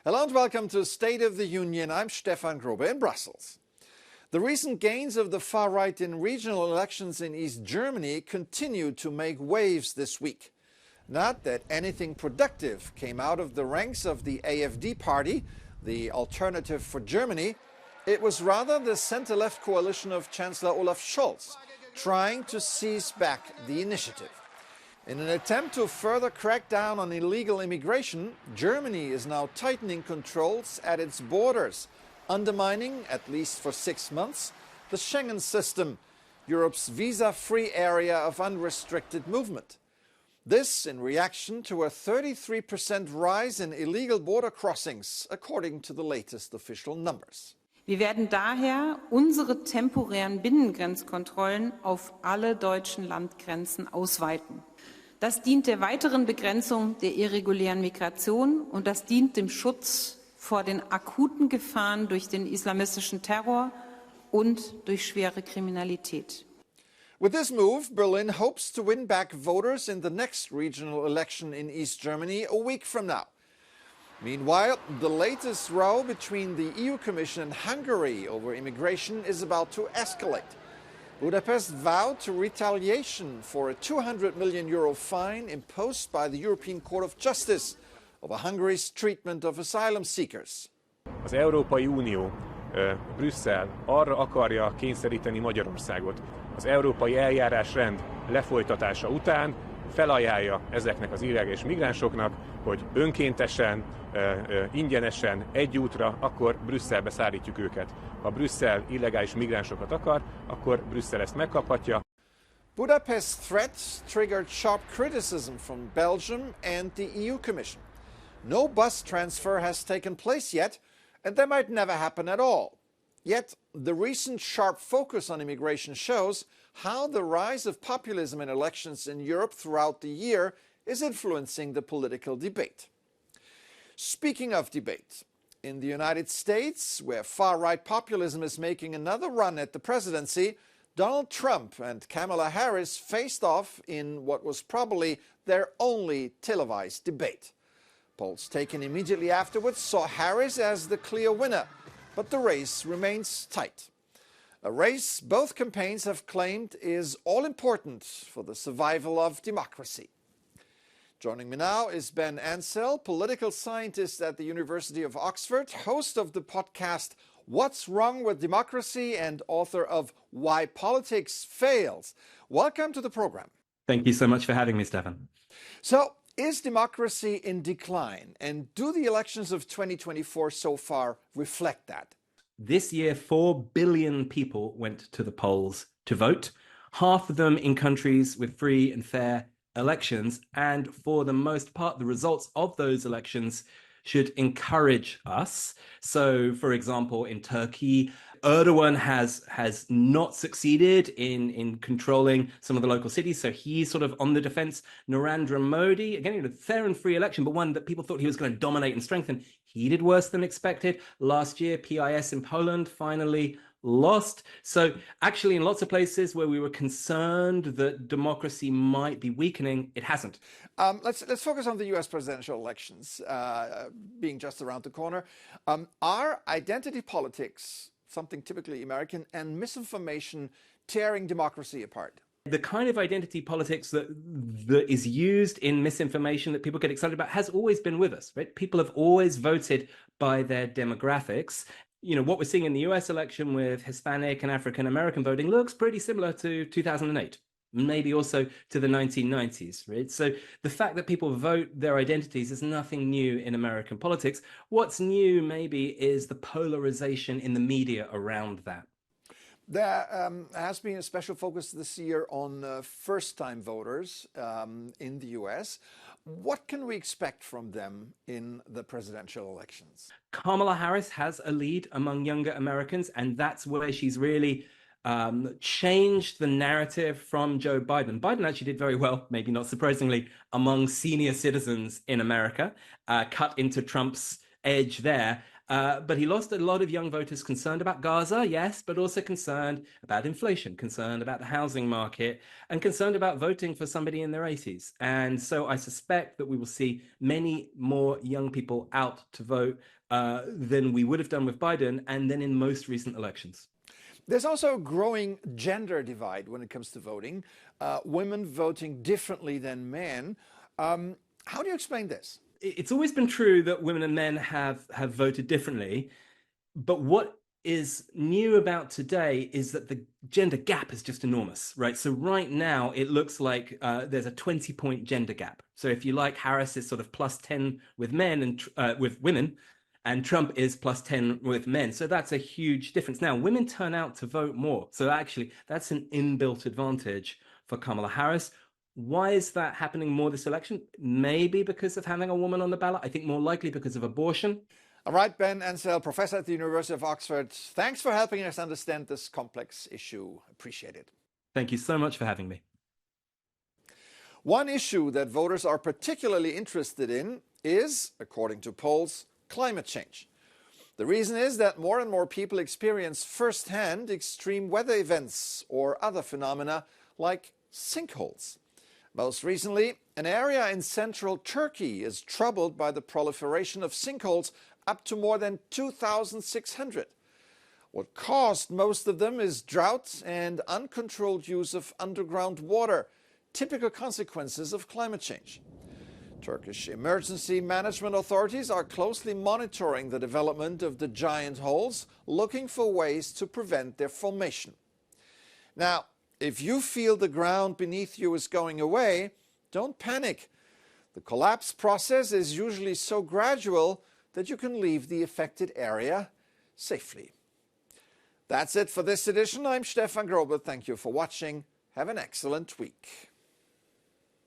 Hello and welcome to State of the Union. I'm Stefan Grobe in Brussels. The recent gains of the far right in regional elections in East Germany continue to make waves this week. Not that anything productive came out of the ranks of the AfD party, the Alternative for Germany. It was rather the centre-left coalition of Chancellor Olaf Scholz trying to seize back the initiative. In an attempt to further crack down on illegal immigration, Germany is now tightening controls at its borders, undermining, at least for 6 months, the Schengen system, Europe's visa-free area of unrestricted movement. This in reaction to a 33% rise in illegal border crossings, according to the latest official numbers. Wir werden daher unsere temporären Binnengrenzkontrollen auf alle deutschen Landgrenzen ausweiten. Das dient der weiteren Begrenzung der irregulären Migration und das dient dem Schutz vor den akuten Gefahren durch den islamistischen Terror und durch schwere Kriminalität. With this move, Berlin hopes to win back voters in the next regional election in East Germany a week from now. Meanwhile, the latest row between the EU Commission and Hungary over immigration is about to escalate. Budapest vowed to retaliation for a €200 million fine imposed by the European Court of Justice over Hungary's treatment of asylum seekers. Az Európai Unió, Brüsszel arra akarja kényszeríteni Magyarországot. Az európai eljárásrend lefolytatása után felajánlja ezeknek az illegális migránsoknak, hogy önkéntesen, ingyenesen, egy útra, akkor Brüsszelbe szállítjuk őket. Ha Brüsszel illegális migránsokat akar, akkor Brüsszel ezt megkaphatja. Budapest's threat triggered sharp criticism from Belgium and the EU Commission. No bus transfer has taken place yet, and that might never happen at all. Yet, the recent sharp focus on immigration shows how the rise of populism in elections in Europe throughout the year is influencing the political debate. Speaking of debate, in the United States, where far-right populism is making another run at the presidency, Donald Trump and Kamala Harris faced off in what was probably their only televised debate. Polls taken immediately afterwards saw Harris as the clear winner, but the race remains tight. A race both campaigns have claimed is all-important for the survival of democracy. Joining me now is Ben Ansell, political scientist at the University of Oxford, host of the podcast What's Wrong with Democracy and author of Why Politics Fails. Welcome to the program. Thank you so much for having me, Stefan. So, is democracy in decline, and do the elections of 2024 so far reflect that? This year, 4 billion people went to the polls to vote, half of them in countries with free and fair elections. And for the most part, the results of those elections should encourage us. So, for example, in Turkey, Erdogan has not succeeded in controlling some of the local cities. So he's sort of on the defense. Narendra Modi, again, a fair and free election, but one that people thought he was going to dominate and strengthen. He did worse than expected. Last year, PIS in Poland finally lost. So actually, in lots of places where we were concerned that democracy might be weakening, it hasn't. Let's focus on the U.S. presidential elections being just around the corner. Are identity politics something typically American, and misinformation tearing democracy apart? The kind of identity politics that is used in misinformation that people get excited about has always been with us, right? People have always voted by their demographics. You know, what we're seeing in the US election with Hispanic and African American voting looks pretty similar to 2008. Maybe also to the 1990s, right? So the fact that people vote their identities is nothing new in American politics. What's new maybe is the polarization in the media around that. There has been a special focus this year on first-time voters in the US. What can we expect from them in the presidential elections? Kamala Harris has a lead among younger Americans, and that's where she's really changed the narrative from Joe Biden. Biden actually did very well, maybe not surprisingly, among senior citizens in America, cut into Trump's edge there. But he lost a lot of young voters concerned about Gaza, yes, but also concerned about inflation, concerned about the housing market, and concerned about voting for somebody in their 80s. And so I suspect that we will see many more young people out to vote than we would have done with Biden and then in most recent elections. There's also a growing gender divide when it comes to voting, women voting differently than men. How do you explain this? It's always been true that women and men have voted differently. But what is new about today is that the gender gap is just enormous, right? So right now, it looks like there's a 20-point gender gap. So if you like, Harris is sort of plus 10 with men and with women, and Trump is plus 10 with men. So that's a huge difference. Now, women turn out to vote more. So actually, that's an inbuilt advantage for Kamala Harris. Why is that happening more this election? Maybe because of having a woman on the ballot. I think more likely because of abortion. All right, Ben Ansel, professor at the University of Oxford. Thanks for helping us understand this complex issue. Appreciate it. Thank you so much for having me. One issue that voters are particularly interested in is, according to polls, climate change. The reason is that more and more people experience firsthand extreme weather events or other phenomena like sinkholes. Most recently, an area in central Turkey is troubled by the proliferation of sinkholes, up to more than 2,600. What caused most of them is drought and uncontrolled use of underground water, typical consequences of climate change. Turkish emergency management authorities are closely monitoring the development of the giant holes, looking for ways to prevent their formation. Now, if you feel the ground beneath you is going away, don't panic. The collapse process is usually so gradual that you can leave the affected area safely. That's it for this edition. I'm Stefan Grobe. Thank you for watching. Have an excellent week.